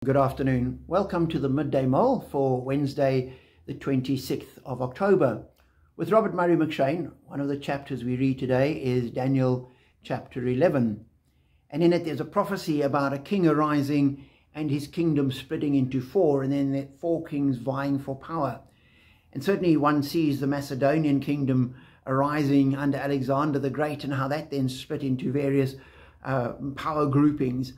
Good afternoon. Welcome to the Midday Mull for Wednesday, the 26th of October. With Robert Murray McShane, one of the chapters we read today is Daniel chapter 11. And in it there's a prophecy about a king arising and his kingdom splitting into four, and then the four kings vying for power. And certainly one sees the Macedonian kingdom arising under Alexander the Great and how that then split into various power groupings.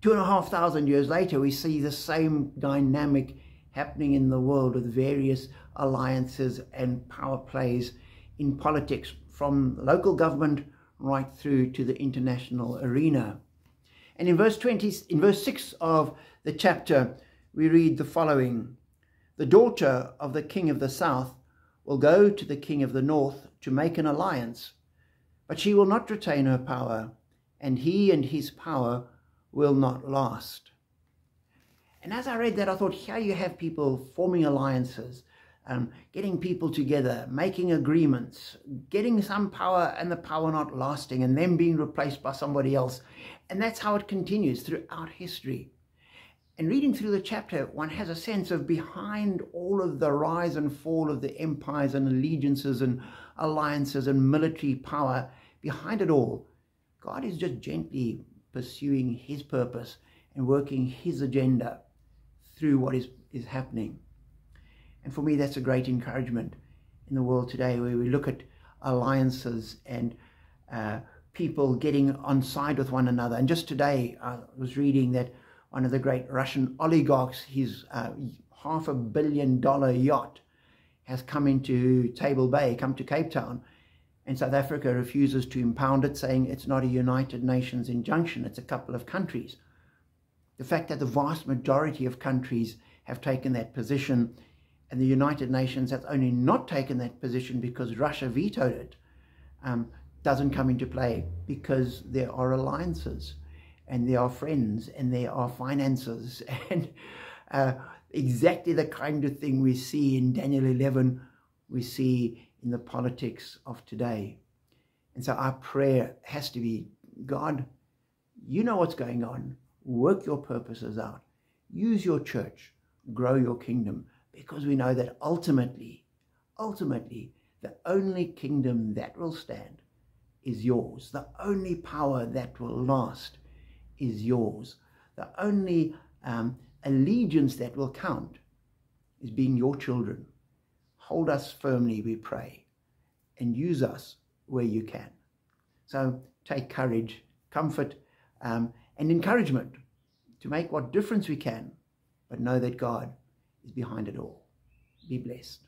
2,500 years later, we see the same dynamic happening in the world with various alliances and power plays in politics, from local government right through to the international arena. And in verse 6 of the chapter, we read the following: "The daughter of the king of the south will go to the king of the north to make an alliance, but she will not retain her power, and he and his power will not last." And as I read that, I thought, here you have people forming alliances, getting people together, making agreements, getting some power and the power not lasting, and then being replaced by somebody else. And that's how it continues throughout history. And reading through the chapter, one has a sense of behind all of the rise and fall of the empires and allegiances and alliances and military power, behind it all, God is just gently pursuing his purpose and working his agenda through what is happening. And for me, that's a great encouragement in the world today, where we look at alliances and people getting on side with one another. And just today, I was reading that one of the great Russian oligarchs, his $500 million yacht has come into Table Bay, come to Cape Town, and South Africa refuses to impound it, saying it's not a United Nations injunction, it's a couple of countries. The fact that the vast majority of countries have taken that position, and the United Nations has only not taken that position because Russia vetoed it, doesn't come into play, because there are alliances, and there are friends, and there are finances, and exactly the kind of thing we see in Daniel 11, we see in the politics of today. And so our prayer has to be, God, you know what's going on. Work your purposes out. Use your church. Grow your kingdom. Because we know that ultimately, the only kingdom that will stand is yours. The only power that will last is yours. The only allegiance that will count is being your children. Hold us firmly, we pray, and use us where you can. So take courage, comfort, and encouragement to make what difference we can, but know that God is behind it all. Be blessed.